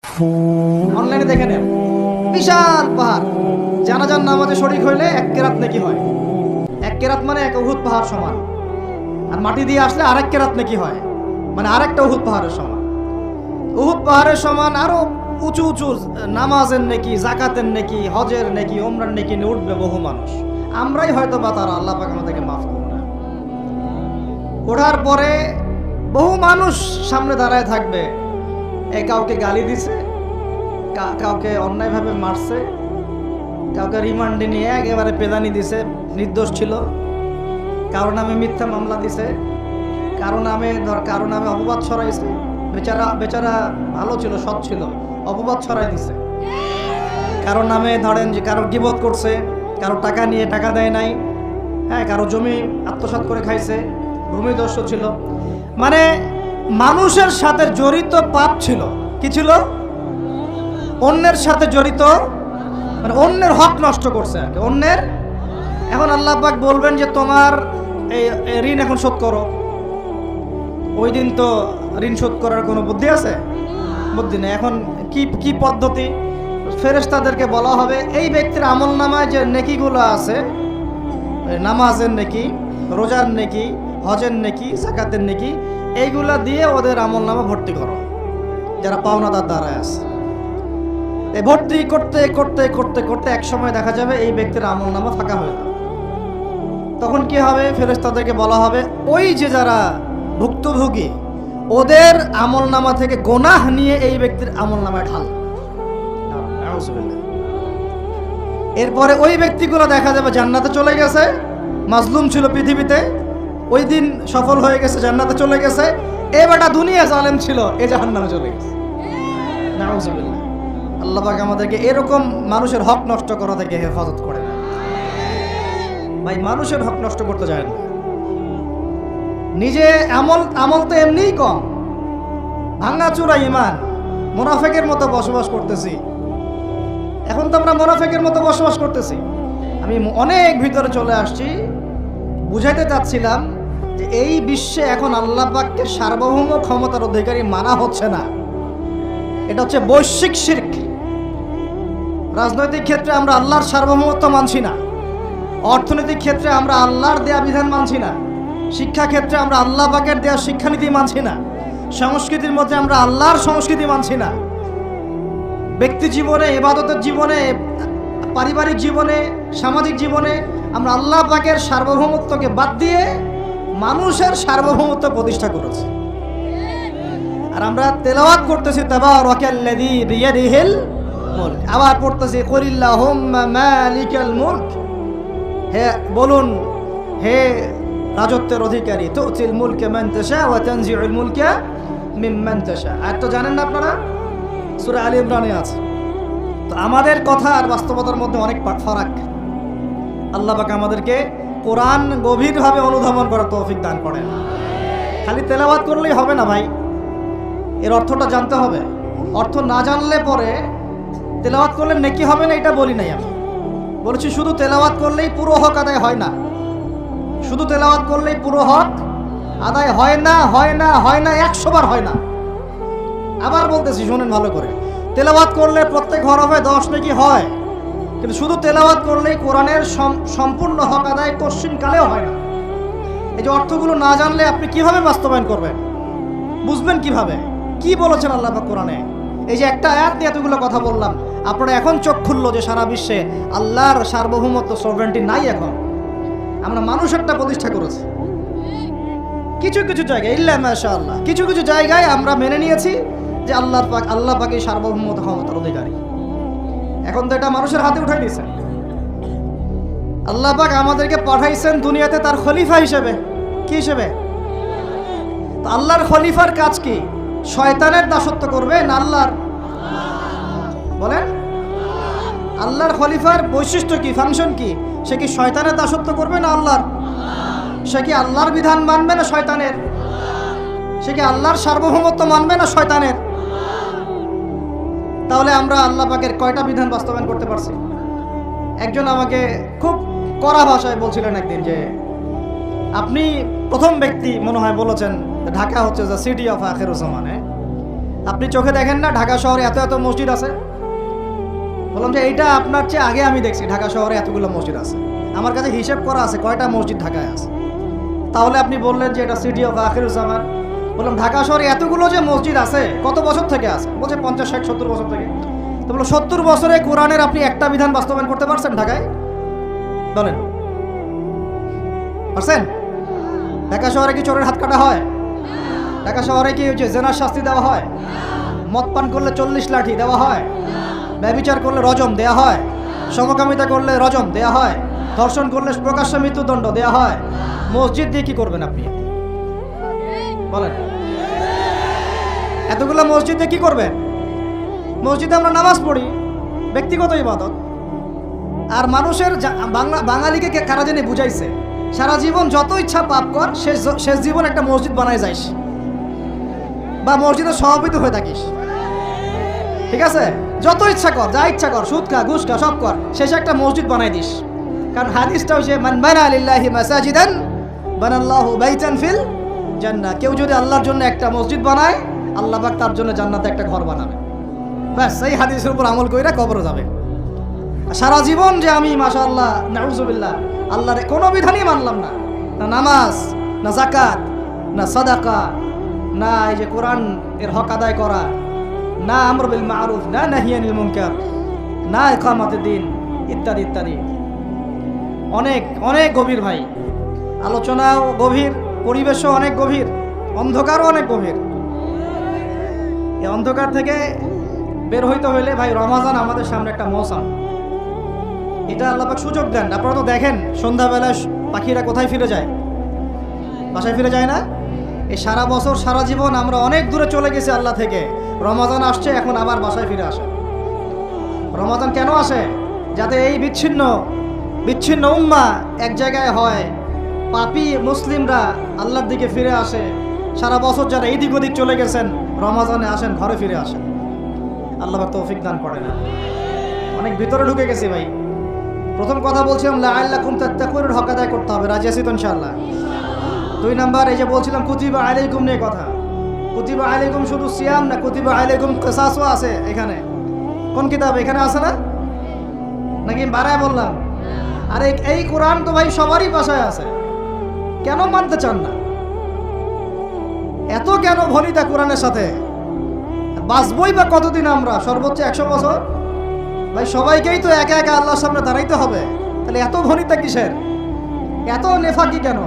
অনলাইনে দেখে নেন, বিশাল পাহাড়, জানাজার নামাজে শরীক হইলে 1 কেরাত নেকি হয়। 1 কেরাত মানে 1 উহুদ পাহাড় সমান। আর মাটি দিয়ে আসলে আরেক কেরাত নেকি হয়, মানে আরেকটা উহুদ পাহাড়ের সমান। উহুদ পাহাড়ের সমান আরো উঁচু উঁচু নামাজের নেকি, জাকাতের নেকি, হজের নেকি, ওমরার নেকি নিয়ে উঠবে বহু মানুষ। আমরাই হয়তো বা তারা, আল্লাহ পাক আমাদেরকে মাফ করুন না। ওঠার পরে বহু মানুষ সামনে দাঁড়ায় থাকবে। কাউকে গালি দিছে, কাউকে অন্যায়ভাবে মারছে, কাউকে রিমান্ডে নিয়ে একেবারে পেদানি দিছে, নির্দোষ ছিল, কারো নামে মিথ্যা মামলা দিছে, কারো নামে অপবাদ ছড়াইছে। বেচারা ভালো ছিল, সৎ ছিল, অপবাদ ছড়াই দিছে। কারো নামে ধরেন যে কারো গীবত করছে, কারো টাকা নিয়ে টাকা দেয় নাই, হ্যাঁ, কারো জমি আত্মসাৎ করে খাইছে, ভূমিদস্যু ছিল। মানে মানুষের সাথে জড়িত পাপ ছিল। কি ছিল? অন্যের সাথে জড়িত, মানে অন্যের হক নষ্ট করছে আর কি, অন্যের। এখন আল্লাহ পাক বলবেন যে তোমার এই ঋণ এখন শোধ করো। ওই দিন তো ঋণ শোধ করার কোনো বুদ্ধি আছে? বুদ্ধি নেই। এখন কি পদ্ধতি? ফেরেশতাদেরকে বলা হবে এই ব্যক্তির আমল নামায় যে নেকিগুলো আছে, নামাজের নেকি, রোজার নেকি, হজের নেকি, যাকাতের নেকি, এইগুলা দিয়ে ওদের আমল নামা ভর্তি করো, যারা পাওনাদার দ্বারা আছে। এই ভর্তি করতে করতে করতে করতে এক সময় দেখা যাবে এই ব্যক্তির আমল নামা ফাঁকা হয়ে যাবে। তখন কি হবে? ফেরেশতাদেরকে বলা হবে ওই যে যারা ভুক্তভোগী, ওদের আমল নামা থেকে গোনাহ নিয়ে এই ব্যক্তির আমল নামায় ঢাল। এরপরে ওই ব্যক্তিগুলো দেখা যাবে জান্নাতে চলে গেছে, মাজলুম ছিল পৃথিবীতে, ওই দিন সফল হয়ে গেছে, জান্নাতে চলে গেছে। এবারটা দুনিয়া জালেম ছিল, এ জাহান্নামে চলে গেছে। নাউজুবিল্লাহ। আল্লাহ পাক আমাদেরকে এরকম মানুষের হক নষ্ট করা থেকে হেফাজত করে না। ভাই, মানুষের হক নষ্ট করতে যায় না। নিজে আমল তো এমনিই কম, ভাঙাচুরা ইমান, মুনাফিকের মতো বসবাস করতেছি। এখন তো আমরা মুনাফিকের মতো বসবাস করতেছি। আমি অনেক ভিতরে চলে আসছি। বুঝাইতে চাচ্ছিলাম যে এই বিশ্বে এখন আল্লাহ পাককে সার্বভৌম ক্ষমতার অধিকারী মানা হচ্ছে না। এটা হচ্ছে বৈশ্বিক শিরক। রাজনৈতিক ক্ষেত্রে আমরা আল্লাহর সার্বভৌমত্ব মানছি না, অর্থনৈতিক ক্ষেত্রে আমরা আল্লাহর দেয়া বিধান মানছি না, শিক্ষা ক্ষেত্রে আমরা আল্লাহ পাকের দেয়া শিক্ষানীতি মানছি না, সংস্কৃতির মধ্যে আমরা আল্লাহর সংস্কৃতি মানছি না, ব্যক্তি জীবনে, ইবাদতের জীবনে, পারিবারিক জীবনে, সামাজিক জীবনে আমরা আল্লাহ পাকের সার্বভৌমত্বকে বাদ দিয়ে মানুষের সার্বভৌমত্ব প্রতিষ্ঠা করেছি। আর আমরা তেলাওয়াত করতেছি তাবারাকাল্লাযী বিয়াদিহিল মুলক, আবার পড়তেছি কুলিল্লাহুম্মা মালিকাল মুলক, হে বলুন হে রাজত্বের অধিকারী, তুতিল মুলকা মান তাশা ওয়া তানজিউল মুলকা মিম্মান তাশা। আর তো জানেন না আপনারা, সূরা আলী ইমরানে আছে। তো আমাদের কথা আর বাস্তবতার মধ্যে অনেক ফারাক। আল্লাহ পাক আমাদেরকে কোরআন গভীরভাবে অনুধাবন করার তৌফিক দান করেন। খালি তেলাওয়াত করলেই হবে না ভাই, এর অর্থটা জানতে হবে। অর্থ না জানলে পরে তেলাওয়াত করলে নেকি হবে না, এটা বলি নাই আমি। বলেছি শুধু তেলাওয়াত করলেই পুরো হক আদায় হয় না, শুধু তেলাওয়াত করলেই পুরো হক আদায় হয় না, হয় না, হয় না, 100 বার হয় না। আবার বলতেছি, শোনেন ভালো করে। তেলাওয়াত করলে প্রত্যেক হরফে 10 নেকি হয়, কিন্তু শুধু তেলাওয়াত করলেই কোরআনের সম্পূর্ণ হক আদায় কোশ্চিনকালেও হয় না। এই যে অর্থগুলো না জানলে আপনি কিভাবে বাস্তবায়ন করবেন, বুঝবেন কিভাবে, কি বলেছেন আল্লাহ পাক কোরআনে? এই যে একটা আয়াত নিয়ে এতগুলো কথা বললাম, আপনারা এখন চোখ খুললো যে সারা বিশ্বে আল্লাহর সার্বভৌমত্ব, সভরেন্টি নাই। এখন আমরা মানুষেরটা প্রতিষ্ঠা করেছি কিছু কিছু জায়গায়, ইল্লা মাশাআল্লাহ, কিছু কিছু জায়গায় আমরা মেনে নিয়েছি যে আল্লাহ পাকই সার্বভৌমত্ব ক্ষমতার অধিকারী। এখন তো এটা মানুষের হাতে উঠাই দিয়েছেন। আল্লাহ পাক আমাদেরকে পাঠাইছেন দুনিয়াতে তার খলিফা হিসেবে। কি হিসেবে? তো আল্লাহর খলিফার কাজ কি? শয়তানের দাসত্ব করবে না আল্লাহর? বলেন, আল্লাহর খলিফার বৈশিষ্ট্য কি, ফাংশন কি? সে কি শয়তানের দাসত্ব করবে না আল্লাহর? সে কি আল্লাহর বিধান মানবে না শয়তানের? সে কি আল্লাহর সার্বভৌমত্ব মানবে না শয়তানের? তাহলে আমরা আল্লাহ পাকের কয়টা বিধান বাস্তবায়ন করতে পারছি? একজন আমাকে খুব কড়া ভাষায় বলছিলেন একদিন যে আপনি প্রথম ব্যক্তি মনে হয় বলেছেন ঢাকা হচ্ছে দ্য সিটি অফ আখিরুজ্জামানে। আপনি চোখে দেখেন না ঢাকা শহরে এত এত মসজিদ আছে? বললাম যে এইটা আপনার চেয়ে আগে আমি দেখছি ঢাকা শহরে এতগুলো মসজিদ আছে। আমার কাছে হিসেব করা আছে কয়টা মসজিদ ঢাকায় আছে। তাহলে আপনি বললেন যে এটা সিটি অফ আখিরুজ্জামান। বললাম ঢাকা শহরে এতগুলো যে মসজিদ আছে কত বছর থেকে আছে? বলছে 50, 60, 70 বছর থেকে। তো বলো 70 বছরে কোরআনের আপনি একটা বিধান বাস্তবায়ন করতে পারছেন ঢাকায়? বলেন পারছেন? ঢাকা শহরে কি চোরের হাত কাটা হয়? ঢাকা শহরে কি জেনার শাস্তি দেওয়া হয়? মদ পান করলে 40 লাঠি দেওয়া হয়? ব্যভিচার করলে রজম দেয়া হয়? সমকামিতা করলে রজম দেয়া হয়? ধর্ষণ করলে প্রকাশ্য মৃত্যুদণ্ড দেয়া হয়? মসজিদ দিয়ে কি করবেন আপনি বলেন? এতগুলো মসজিদ দিয়ে কি করবেন? মসজিদে আমরা নামাজ পড়ি, ব্যক্তিগত ইবাদত। আর মানুষের বাঙালিকে কারা জানি বুঝাইছে সারা জীবন যত ইচ্ছা পাপ কর, শেষ জীবন একটা মসজিদ বানায় যাইস বা মসজিদের সভাপতি হয়ে থাকিস, ঠিক আছে? যত ইচ্ছা কর, যা ইচ্ছা কর, সুদ খা, ঘুষ খা, সব কর, শেষে একটা মসজিদ বানাই দিস। কারণ হাদিসটা হচ্ছে মান বানা লিল্লাহি মাসাজিদান বানাল্লাহু বাইতান ফিল জান্নাহ। কেউ যদি আল্লাহর জন্য একটা মসজিদ বানায়, আল্লাহ পাক তার জন্য জান্নাতে একটা ঘর বানাবে। ব্যাস, এই হাদিসের উপর আমল কইরা কবরে যাবে। সারা জীবন যে আমি মাশাআল্লাহ নাউজুবিল্লাহ আল্লাহর কোনো বিধানই মানলাম না, না নামাজ, না যাকাত, না সাদাকা, না এই যে কোরআন এর হক আদায় করা, না আমর বিল মারুফ, না নাহি আনিল মুনকার, না ইকামাতুদ দ্বীন, ইত্যাদি ইত্যাদি। অনেক অনেক গভীর ভাই, আলোচনাও গভীর, পরিবেশও অনেক গভীর, অন্ধকারও অনেক গভীর। এই অন্ধকার থেকে বের হইতে হইলে ভাই রমাজান আমাদের সামনে একটা মৌসুম। এটা আল্লাহ পাক সুযোগ দেন। আপনারা তো দেখেন সন্ধ্যাবেলায় পাখিরা কোথায় ফিরে যায়? বাসায় ফিরে যায় না? এই সারা বছর সারা জীবন আমরা অনেক দূরে চলে গেছি আল্লাহ থেকে, রমাজান আসছে এখন আবার বাসায় ফিরে আসে। রমাজান কেন আসে? যাতে এই বিচ্ছিন্ন উম্মাহ এক জায়গায় হয়, পাপী মুসলিমরা আল্লাহর দিকে ফিরে আসে। সারা বছর যারা এদিক ওদিক চলে গেছেন রমাজানে আসেন, ঘরে ফিরে আসেন। আল্লাহ পাক তৌফিক দান করেন। অনেক ভিতরে ঢুকে গেছি ভাই। প্রথম কথা বলছিলাম লাআল্লাকুম তাত্তাকুনের হক আদায় করতে হবে, রাজি আছি তো ইনশাআল্লাহ? 2 নাম্বার এই যে বলছিলাম কুতিবা আলাইকুম নিয়ে কথা। কুতিবা আলাইকুম শুধু সিয়াম না, কুতিবা আলাইকুম কিসাসও আছে এখানে। কোন কিতাব এখানে আছে না? নাকি বাড়ায় বললাম? আরে এই কোরআন তো ভাই সবারই ভাষায় আছে, কেন মানতে চান না? এত কেন ভনিতা কোরআনের সাথে? বাঁচবই বা কতদিন আমরা? সর্বোচ্চ 100 বছর। ভাই সবাইকেই তো একা একা আল্লাহর সামনে দাঁড়াইতে হবে, তাহলে এত ভনিতা কিসের? এত নেফাকি কেন?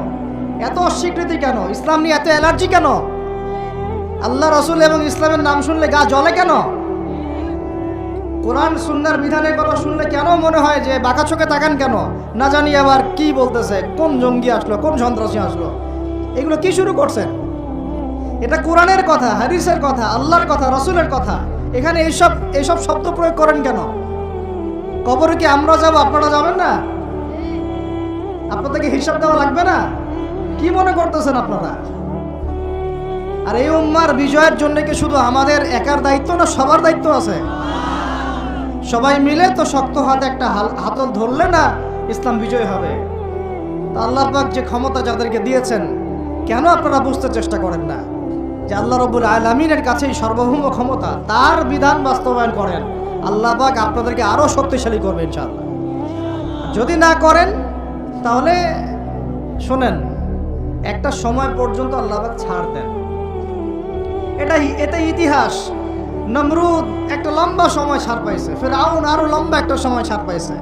এত অস্বীকৃতি কেন? ইসলাম নিয়ে এত অ্যালার্জি কেন? আল্লাহ রসুল এবং ইসলামের নাম শুনলে গা জ্বলে কেন? কোরআন সুন্নাহর বিধানের কথা শুনলে কেন মনে হয় যে বাঁকা চোখে তাকান কেন? না জানি আবার কি বলতেছে, কোন জঙ্গি আসলো, কোন সন্ত্রাসী আসলো, এগুলো কি শুরু করছেন? এটা কোরআনের কথা, হাদিসের কথা, আল্লাহর কথা, রসুলের কথা। এখানে এইসব শব্দ প্রয়োগ করেন কেন? কবরে কি আমরা যাব, আপনারা যাবেন না? আপনাদেরকে হিসাব দেওয়া লাগবে না? কি মনে করতেছেন আপনারা? আর এই উম্মার বিজয়ের জন্য কি শুধু আমাদের একার দায়িত্ব না, সবার দায়িত্ব আছে? সবাই মিলে তো শক্ত হাতে একটা হাতল ধরলে না ইসলাম বিজয় হবে। তা আল্লাহ পাক যে ক্ষমতা যাদেরকে দিয়েছেন, কেন আপনারা বুঝতে চেষ্টা করেন না যে আল্লাহ রব্বুল আলামিনের কাছেই সর্বভৌম ক্ষমতা, তার বিধান বাস্তবায়ন করেন, আল্লাহ পাক আপনাদেরকে আরো শক্তিশালী করবে ইনশাআল্লাহ। যদি না করেন তাহলে শোনেন, একটা সময় পর্যন্ত আল্লাহ পাক ছাড় দেন। এটা ইতিহাস। নমরুদ একটা লম্বা সময় ছাড় পাইছে, ফিরআউন আরো লম্বা একটা সময় ছাড় পাইছে,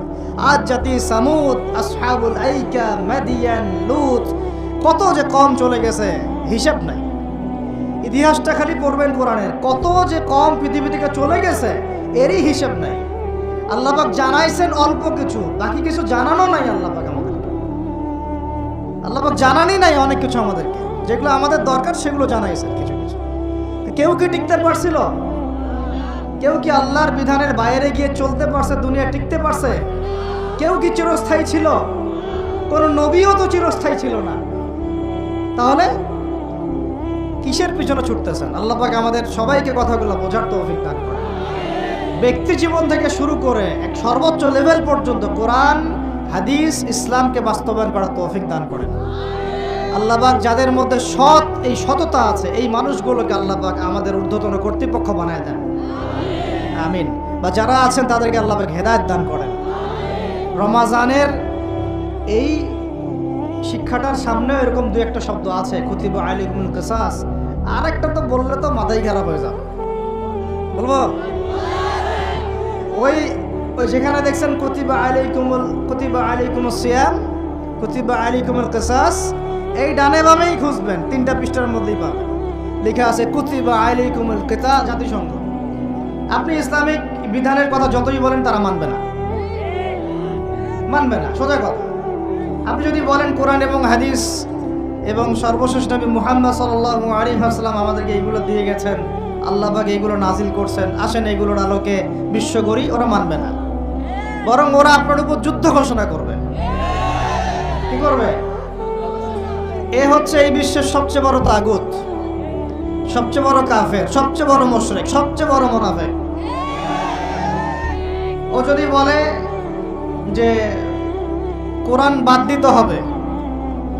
আদ জাতি, সামুদ, আসহাবুল আইকা, মাদিয়ান, লুত, কত যে কম চলে গেছে হিসাব নাই। ইতিহাসটা খালি পড়বেন কোরআনের, কত যে কম পৃথিবী থেকে চলে গেছে এরই হিসাব নাই। আল্লাহ পাক জানাইছেন অল্প কিছু, বাকি কিছু জানানো নাই। আল্লাহ পাক জানানি নাই অনেক কিছু আমাদেরকে, যেগুলো আমাদের দরকার সেগুলো জানাইছেন কিছু কিছু। কেউ কি টিকতে পারছিল? কেউ কি আল্লাহর বিধানের বাইরে গিয়ে চলতে পারছে, দুনিয়া টিকতে পারছে? কেউ কি চিরস্থায়ী ছিল? কোন নবীও তো চিরস্থায়ী ছিল না। তাহলে কিসের পিছনে ছুটতেছেন? আল্লাহ পাক আমাদের সবাইকে কথাগুলো বোঝার তৌফিক দান করেন। ব্যক্তি জীবন থেকে শুরু করে এক সর্বোচ্চ লেভেল পর্যন্ত কোরআন, হাদিস, ইসলামকে বাস্তবায়ন করার তৌফিক দান করেন। আল্লাহ পাক যাদের মধ্যে সৎ এই সততা আছে এই মানুষগুলোকে আল্লাহ পাক আমাদের ঊর্ধ্বতন কর্তৃপক্ষ বানায় দেন, আমিন। বা যারা আছেন তাদেরকে আল্লাহ পাক হেদায়েত দান করেন। রমাজানের এই শিক্ষাটার সামনেও এরকম দু একটা শব্দ আছে, কুতিবা আলাইকুমুল কিসাস। আর একটা তো বললে তো মাথাই খারাপ হয়ে যাবে, বলবো? ওই যেখানে দেখছেন কুতিবা আলাইকুমুস সিয়াম, কুতিবা আলাইকুমুল কিসাস, এই ডানে বামেই খুঁজবেন, 3টা পৃষ্ঠার মধ্যেই পাবেন, লেখা আছে কুতিবা আলাইকুমুল কিতাল, জাতিসংঘ। আপনি ইসলামিক বিধানের কথা যতই বলেন তারা মানবে না, সোজা কথা। আপনি যদি বলেন কোরআন এবং হাদিস এবং সর্বশেষ নবী মুহাম্মদ সাল্লাল্লাহু আলাইহি ওয়াসাল্লাম আমাদেরকে এইগুলো দিয়ে গেছেন, আল্লাহ পাক এইগুলো নাজিল করছেন, আসেন এইগুলোর আলোকে বিশ্ব গড়ি, ওরা মানবে না। বরং ওরা আপনার উপর যুদ্ধ ঘোষণা করবে। কি করবে? এ হচ্ছে এই বিশ্বের সবচেয়ে বড় তাগুত, সবচেয়ে বড় কাফের, সবচেয়ে বড় মুশরিক, সবচেয়ে বড় মুনাফিক। ও যদি বলে যে কোরআন বাদ দিতে হবে,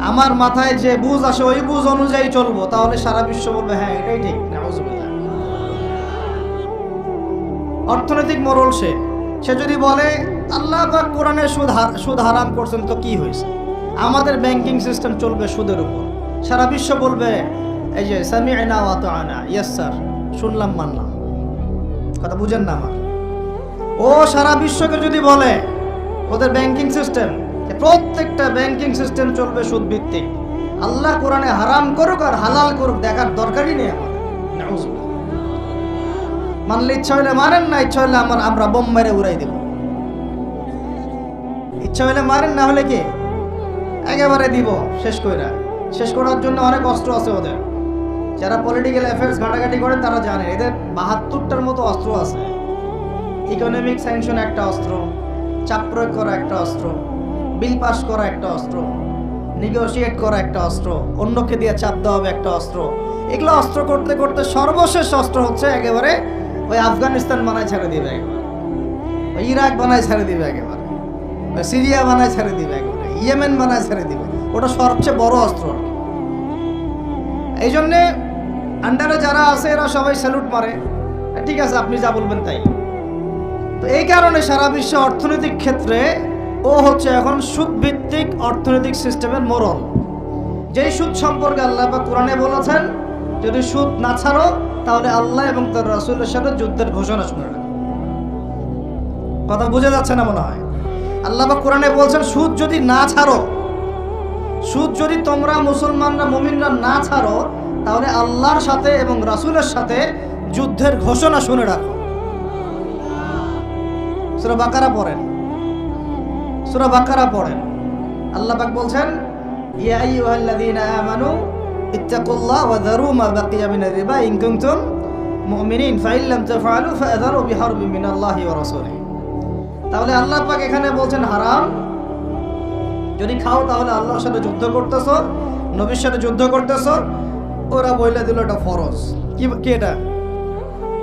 আমার মাথায় যে বুঝ আসে ওই বুঝ অনুযায়ী চলবো, তাহলে সারা বিশ্ব বলবে হ্যাঁ এটাই ঠিক। নাউজুবিল্লাহ। অর্থনৈতিক মোড়ল সে যদি বলে আল্লাহ পাক কোরআনে সুদ হারাম করছেন, তো কি হয়েছে, আমাদের ব্যাংকিং সিস্টেম চলবে সুদের উপর, সারা বিশ্ব বলবে এই যে সামি'না ওয়া আতা'না, ইয়েস স্যার, শুনলাম মানলাম। কথা বুঝেন না আমার? ও সারা বিশ্বকে যদি বলে ওদের ব্যাংকিং সিস্টেম, প্রত্যেকটা ব্যাংকিং সিস্টেম চলবে সুদ ভিত্তিক, আল্লাহ কোরআনে হারাম করুক আর হালাল করুক দেখার দরকারই নেই আমাদের। নাউজুবিল্লাহ। মানলে ইচ্ছা হইলে মানেন, না ইচ্ছা হইলে আমরা বোম মেরে উড়াই দেব। ইচ্ছা হইলে মারেন, না হলে কি একেবারে দিব শেষ করার জন্য অনেক অস্ত্র আছে ওদের। যারা পলিটিক্যাল অ্যাফেয়ার্স ঘাটাঘাটি করে তারা জানে এদের 72টার মতো অস্ত্র আছে। ইকোনমিক স্যাংশন একটা অস্ত্র, চাপ প্রয়োগ করা একটা অস্ত্র, বিল পাস করা একটা অস্ত্র, নেগোশিয়েট করা একটা অস্ত্র, অন্যকে দিয়ে চাপ দেওয়া হবে একটা অস্ত্র। এগুলো অস্ত্র করতে করতে সর্বশেষ অস্ত্র হচ্ছে একেবারে ওই আফগানিস্তান বানায় ছেড়ে দিবে, একেবারে ওই ইরাক বানায় ছেড়ে দিবে, একেবারে ওই সিরিয়া বানায় ছেড়ে দিবে, একেবারে ইয়েমেন বানায় ছেড়ে দিবে। ওটা সবচেয়ে বড় অস্ত্র। এই জন্যে আন্ডারে যারা আছে এরা সবাই স্যালুট মারে, ঠিক আছে আপনি যা বলবেন তাই। তো এই কারণে সারা বিশ্বে অর্থনৈতিক ক্ষেত্রে ও হচ্ছে এখন সুদ ভিত্তিক অর্থনৈতিক সিস্টেমের মোড়ল। যেই সুদ সম্পর্কে আল্লাহ পাক কোরআনে বলেছেন যদি সুদ না ছাড়ো তাহলে আল্লাহ এবং তার রাসূলের সাথে যুদ্ধের ঘোষণা শুনে রাখো। কথা বুঝে যাচ্ছে না মনে হয়? আল্লাহ পাক কোরআনে বলছেন সুদ যদি না ছাড়ো, সুদ যদি তোমরা মুসলমানরা মুমিনরা না ছাড়ো তাহলে আল্লাহর সাথে এবং রাসূলের সাথে যুদ্ধের ঘোষণা শুনে রাখো। সূরা বাকারা পড়েন, আল্লাহ পাক বলছেন ইয়া আইয়ুহাল্লাযীনা আমানু ইত্তাকুল্লাহ ওয়া যারু মা বাকিয়া মিনার রিবা ইন কুনতুম মুমিনিন ফাইন লাম তাফআলু ফাআযারু বিহারবিন মিনাল্লাহি ওয়া রাসূলিহি। তাহলে আল্লাহ পাক এখানে বলছেন হারাম, যদি খাও তাহলে আল্লাহর সাথে যুদ্ধ করতেছো, নবীর সাথে যুদ্ধ করতেছো। ওরা বইলে দিল এটা ফরজ। কি এটা?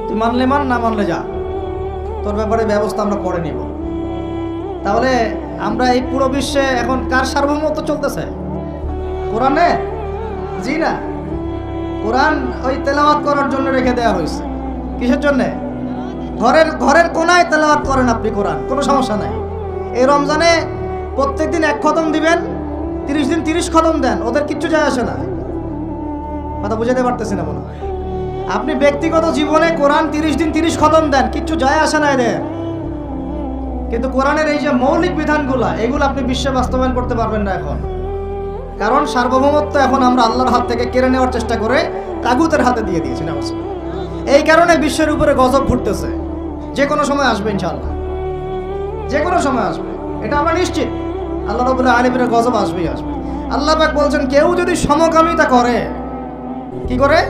তুই মানলে মান, না মানলে যা, তোর ব্যাপারে ব্যবস্থা আমরা করে নিব। তাহলে আমরা এই পুরো বিশ্বে এখন কার সার্বভৌমত্ব চলতেছে? কোরআনে? জি না, কোরআন ওই তেলাওয়াত করার জন্য রেখে দেওয়া হয়েছে। কিসের জন্যে? ঘরের কোনায় তেলাওয়াত করেন আপনি কোরআন, কোনো সমস্যা নাই। এই রমজানে প্রত্যেকদিন 1 খতম দিবেন, 30 দিন 30 খতম দেন, ওদের কিচ্ছু যায় আসে না। কথা বুঝাতে পারতেছি না মনে হয়? আপনি ব্যক্তিগত জীবনে কোরআন 30 দিন 30 খতম দেন, কিচ্ছু যায় আসে না এদের। কিন্তু কোরআনের এই যে মৌলিক বিধানগুলা, এগুলো আপনি বিশ্বে বাস্তবায়ন করতে পারবেন না এখন। কারণ সার্বভৌমত্ব এখন আমরা আল্লাহর হাত থেকে কেড়ে নেওয়ার চেষ্টা করে তাগুতের হাতে দিয়ে দিয়েছি। এই কারণে বিশ্বের উপরে গজব ঘুরতেছে, যে কোনো সময় আসবে ইনশাআল্লাহ, যে কোনো সময় আসবে, এটা আমরা নিশ্চিত। আল্লাহ রাব্বুল আলামিনের গজব আসবেই আসবে। আল্লাহ পাক বলছেন কেউ যদি সমকামিতা করে, কি করে?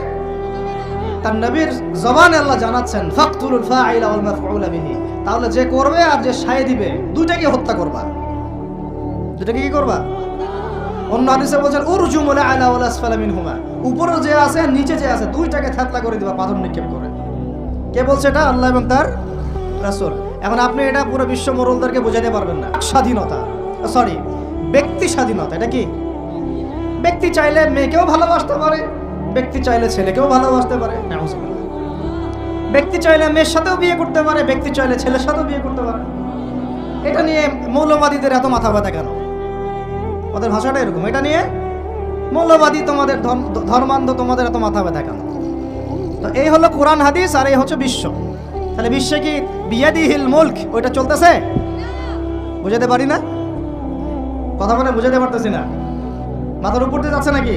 তার নবীর জবানে আল্লাহ জানাচ্ছেন ফাকতুলুল ফাইলা ওয়াল মাফউলা বিহি, তাহলে যে করবে আর যে সায় দিবে দুইটাকে হত্যা করবা। দুইটাকে কি করবা? অন্য হাদিসে বলছেন উরজুমুল আলা ওয়াল আসফালা মিনহুমা, উপরে যে আছে নিচে যে আছে দুইটাকে থেতলা করে দিবা পাথর নিক্ষেপ করে। কে বলছে এটা? আল্লাহ এবং তার রাসূল। এখন আপনি এটা পুরো বিশ্ব মোড়লদেরকে বোঝাতে পারবেন না। স্বাধীনতা, ব্যক্তি স্বাধীনতা, এটা কি? ব্যক্তি চাইলে মেয়েকেও ভালোবাসতে পারে, ব্যক্তি চাইলে ছেলেকেও ভালোবাসতে পারে, ব্যক্তি চাইলে মেয়ের সাথেও বিয়ে করতে পারে, ব্যক্তি চাইলে ছেলের সাথেও বিয়ে করতে পারে। এটা নিয়ে মৌলবাদীদের এত মাথা ব্যথা কেন? ওদের ভাষাটা এরকম। এটা নিয়ে মৌলবাদী তোমাদের ধর্মান্ধ তোমাদের এত মাথা ব্যথা কেন? তো এই হলো কোরআন হাদিস, আর এই হচ্ছে বিশ্ব। তাহলে বিশ্বে কি বিয়াদিহিল মুলক ওইটা চলতেছে? বুঝাতে পারি না? কথা বলে বুঝাতে পারতেছি না? মাথার উপর দিয়ে যাচ্ছে নাকি?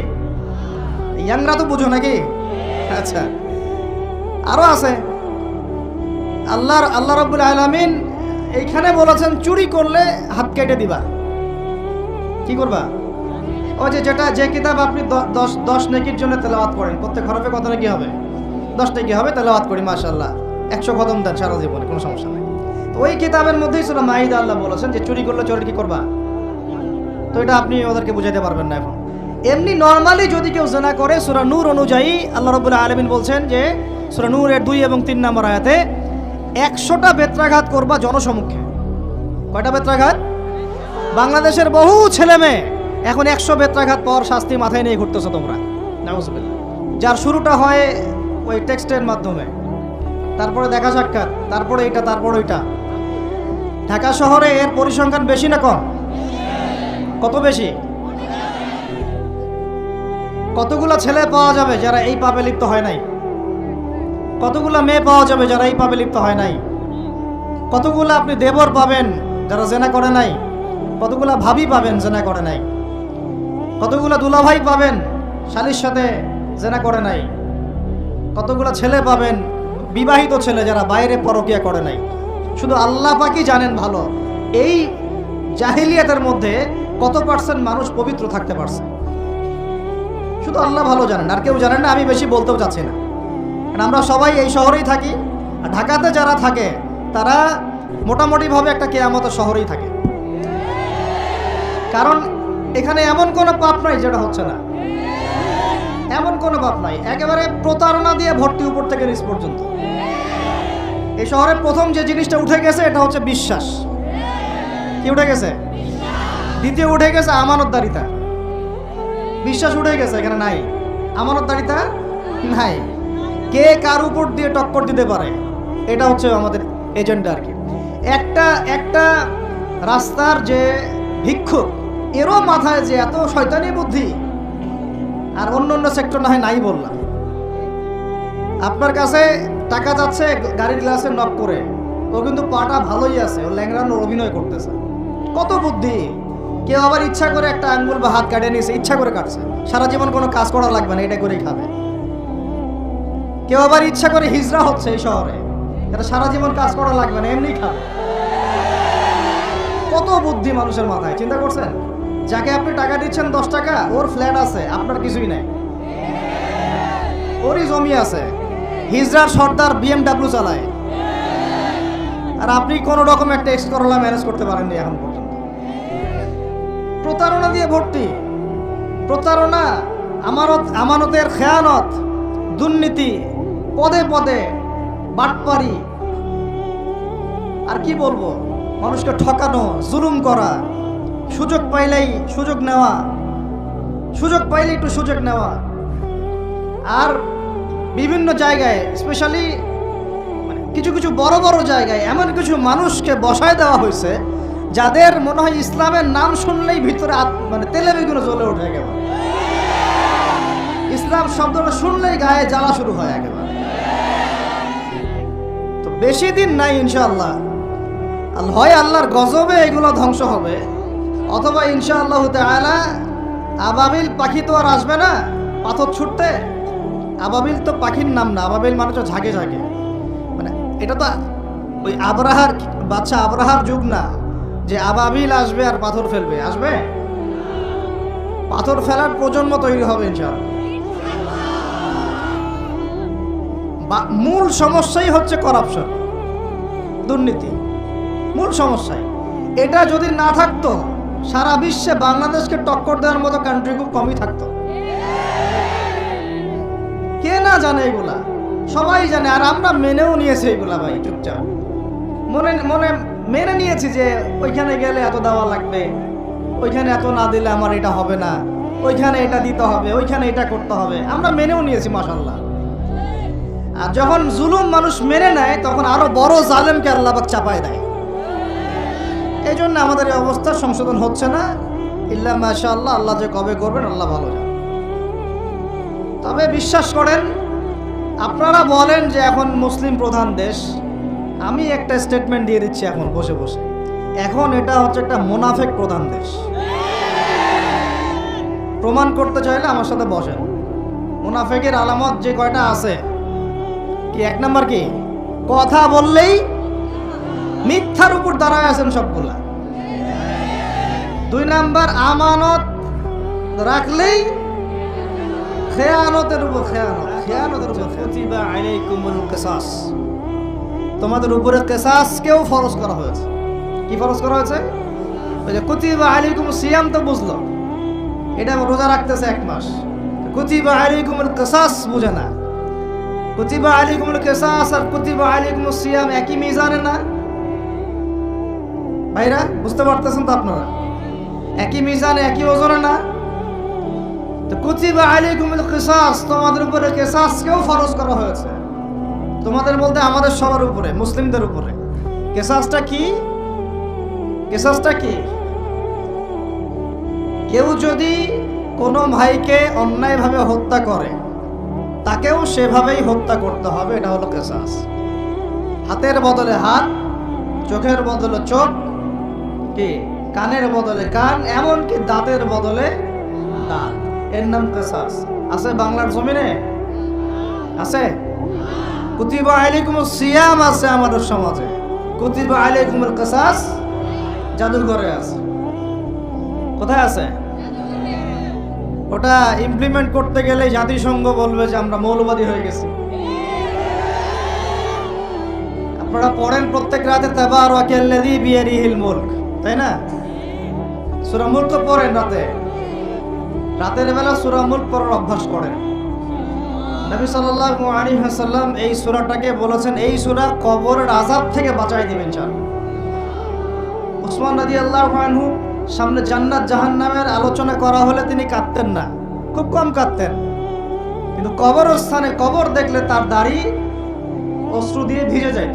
ইয়াংরা তো বুঝো নাকি? আচ্ছা, আরো আছে। আল্লাহ রাব্বুল আলামিন এইখানে বলেছেন চুরি করলে হাত কেটে দিবা। কি করবা? ওই যে কিতাব আপনি 10 নেকির জন্য তেলাওয়াত করেন, প্রত্যেক হরফে কত নেকি হবে? 10 নেকি হবে। তেলাওয়াত করি মাশাআল্লাহ, 100 কদম দেন সারা জীবনে, কোনো সমস্যা নেই। তো ওই কিতাবের মধ্যেই সূরা মাইদা আল্লাহ বলেছেন যে চুরি করলে চোরের কি করবা। তো এটা আপনি ওদেরকে বুঝাইতে পারবেন না এখন। এমনি নর্মালি যদি কেউ জিনা করে, সূরা নূর অনুযায়ী আল্লাহ রাব্বুল আলামিন বলছেন যে সূরা নূরের 2 এবং 3 নম্বর আয়াতে 100টা বেত্রাঘাত করবা জনসমক্ষে। কয়টা বেত্রাঘাত? বাংলাদেশের বহু ছেলে মেয়ে এখন 100 বেত্রাঘাত পর শাস্তি মাথায় নিয়ে ঘুরতেছো তোমরা, নাউজুবিল্লাহ। যার শুরুটা হয় ওই টেক্সটের মাধ্যমে, তারপরে দেখা সাক্ষাৎ, তারপরে এটা, তারপরে ওইটা। ঢাকা শহরে এর পরিসংখ্যান বেশি না কম? কত বেশি? কতগুলো ছেলে পাওয়া যাবে যারা এই পাপে লিপ্ত হয় নাই? কতগুলো মেয়ে পাওয়া যাবে যারা এই পাপে লিপ্ত হয় নাই? কতগুলো আপনি দেবর পাবেন যারা জেনা করে নাই? কতগুলো ভাবি পাবেন জেনা করে নাই? কতগুলো দুলাভাই পাবেন শালীর সাথে জেনা করে নাই? কতগুলো ছেলে পাবেন বিবাহিত ছেলে যারা বাইরে পরকিয়া করে নাই? শুধু আল্লাহ পাকই জানেন ভালো এই জাহিলিয়াতের মধ্যে কত পার্সেন্ট মানুষ পবিত্র থাকতে পারছে। শুধু আল্লাহ ভালো জানেন, আর কেউ জানেন না। আমি বেশি বলতেও চাচ্ছি না, কারণ আমরা সবাই এই শহরেই থাকি। আর ঢাকাতে যারা থাকে তারা মোটামুটিভাবে একটা কেয়ামতের শহরেই থাকে, কারণ এখানে এমন কোনো পাপ নাই যেটা হচ্ছে না, এমন কোনো পাপ নাই। একেবারে প্রতারণা দিয়ে ভর্তি, উপর থেকে নিচ পর্যন্ত। এই শহরে প্রথম যে জিনিসটা উঠে গেছে এটা হচ্ছে বিশ্বাস। কি উঠে গেছে? দ্বিতীয় উঠে গেছে আমানতদারিতা। বিশ্বাস উঠে গেছে, এখানে নাই। আমানতদারিতা নাই। কে কার উপর দিয়ে টক্কর দিতে পারে, এটা হচ্ছে আমাদের এজেন্ডা আর কি। একটা রাস্তার যে ভিক্ষুক, এরও মাথায় যে এত শয়তানি বুদ্ধি, আর অন্য সেক্টর না হয় নাই বললাম। আপনার কাছে টাকা যাচ্ছে গাড়ির গ্লাসে নক করে, ও কিন্তু পাটা ভালোই আছে, ও ল্যাংড়ানোর অভিনয় করতেছে। কত বুদ্ধি! কেউ আবার ইচ্ছা করে একটা আঙ্গুল বা হাত কাটিয়ে নিয়েছে, ইচ্ছা করে কাটছে, সারা জীবন কোনো কাজ করা লাগবে না, এটা করেই খাবে। কেউ আবার ইচ্ছা করে হিজড়া হচ্ছে এই শহরে, এটা সারা জীবন কাজ করা লাগবে না, এমনি খাবে। কত বুদ্ধি মানুষের মাথায়, চিন্তা করছেন? যাকে আপনি টাকা দিচ্ছেন 10 টাকা, ওর ফ্ল্যাট আছে, আপনার কিছুই নাই, ওরই জমি আছে। হিজড়ার সর্দার BMW চালায়, আর আপনি কোনো রকম একটা এক্স করলা ম্যানেজ করতে পারেননি এখন পর্যন্ত। প্রতারণা দিয়ে ভর্তি, প্রতারণা, আমানতের খেয়ানত, দুর্নীতি, পদে পদে বাটপারি, আর কি বলবো, মানুষকে ঠকানো, জুলুম করা, সুযোগ পাইলেই সুযোগ নেওয়া, সুযোগ পাইলেই একটু সুযোগ নেওয়া। আর বিভিন্ন জায়গায়, স্পেশালি কিছু কিছু বড় বড় জায়গায় এমন কিছু মানুষকে বসায় দেওয়া হয়েছে যাদের মনে হয় ইসলামের নাম শুনলেই ভিতরে তেলে বেগুনে জ্বলে ওঠে একেবারে। ইসলাম শব্দটা শুনলেই গায়ে জ্বালা শুরু হয় একেবারে। তো বেশি দিন নাই ইনশাআল্লাহ, হয় আল্লাহর গজবে এগুলো ধ্বংস হবে, অথবা ইনশাআল্লাহ তাআলা আবাবিল পাখি তো আর আসবে না পাথর ছুটতে। আবাবিল তো পাখির নাম না, আবাবিল মানে তো ঝাঁকে ঝাঁকে, মানে এটা তো ওই আবরাহার বাচ্চা আবরাহার যুগ না যে আবাবিল আসবে আর পাথর ফেলবে। আসবে, পাথর ফেলার প্রজন্ম তৈরি হবে ইনশাআল্লাহ। মূল সমস্যাই হচ্ছে করাপশন, দুর্নীতি, মূল সমস্যাই। এটা যদি না থাকতো, সারা বিশ্বে বাংলাদেশকে টক্কর দেওয়ার মতো কান্ট্রি খুব কমই থাকতো। কে না জানে এগুলা? সবাই জানে, আর আমরা মেনেও নিয়েছি এগুলা ভাই, চুপচাপ মনে মেনে নিয়েছি যে ওইখানে গেলে এত দেওয়া লাগবে, ওইখানে এত না দিলে আমার এটা হবে না, ওইখানে এটা দিতে হবে, ওইখানে এটা করতে হবে, আমরা মেনেও নিয়েছি মাশাআল্লাহ। আর যখন জুলুম মানুষ মেনে নেয় তখন আরো বড় জালেমকে আল্লাহ পাক চাপায় দেয়। এই জন্য আমাদের এই অবস্থা সংশোধন হচ্ছে না, ইল্লা মাশাআল্লাহ, আল্লাহ যে কবে করবেন আল্লাহ ভালো জানেন। তবে বিশ্বাস করেন, আপনারা বলেন যে এখন মুসলিম প্রধান দেশ, আমি একটা স্টেটমেন্ট দিয়ে দিচ্ছি এখন বসে বসে, এখন এটা হচ্ছে একটা মুনাফিক প্রধান দেশ। প্রমাণ করতে চাইলে আমার সাথে বসেন। মুনাফিকের আলামত যে কয়টা আছে, কি এক নাম্বার কি, কথা বললেই মিথ্যার উপর দাঁড়ায় আছেন সবগুলা। 2 নাম্বার, আমানত রাখলেই খেয়ানতের উপর খেয়ানতের উপর কুতিবা আলাইকুমুল কিসাস, তোমাদের উপরে কিসাসকেও ফরজ করা হয়েছে। কি ফরজ করা হয়েছে? ওই যে কুতিবা আলাইকুমুস সিয়াম তো বুঝলো, এটা রোজা রাখতেছে 1 মাস, কুতিবা আলাইকুমুল কিসাস বুঝে না। কুতিবা আলাইকুমুল কিসাস আর কুতিবা আলাইকুমুস সিয়াম একই মিজানে না ভাইরা? বুঝতে পারতেছেন তো আপনারা? একই মিজানে, একই ওজনে না। তো কুতিবা আলাইকুমুল কিসাস, তোমাদের উপরে কিসাসকেও ফরজ করা হয়েছে। তোমাদের বলতে আমাদের সবার উপরে, মুসলিমদের উপরে। কিসাসটা কি? কিসাসটা কি? কেউ যদি কোনো ভাইকে অন্যায়ভাবে হত্যা করে, তাকেও সেভাবেই হত্যা করতে হবে, এটা হলো কিসাস। হাতের বদলে হাত, চোখের বদলে চোখ, কি কানের বদলে কান, এমনকি দাঁতের বদলে দাঁত, এর নাম কিসাস। আছে বাংলার জমিনে? আছে? কুতিবা আলাইকুমুস সিয়াম আছে আমাদের সমাজে, কুতিবা আলাইকুমুল কিসাস জাদুঘরে আছে। কোথায় আছে? ওটা ইমপ্লিমেন্ট করতে গেলে জাতিসংঘ বলবে যে আমরা মৌলবাদী হয়ে গেছি। আপনারা পড়েন প্রত্যেক রাতে তাবারাকাল্লাযী বিয়াদিহিল মুলক, তাই না? সূরা মুলক তো পড়েন রাতে, রাতের বেলা সূরা মুলক পড়ার অভ্যাস করেন। নবী সাল্লাল্লাহু আলাইহি ওয়াসাল্লাম এই সূরাটাকে বলেছেন, এই সূরা কবরের আযাব থেকে বাঁচায় দিবেন ইনশাআল্লাহ। উসমান রাদিয়াল্লাহু আনহু সামনে জান্নাত জাহান্নামের আলোচনা করা হলে তিনি কাঁদতেন না, খুব কম কাঁদতেন, কিন্তু কবরস্থানে কবর দেখলে তার দাড়ি অশ্রু দিয়ে ভিজে যাইত।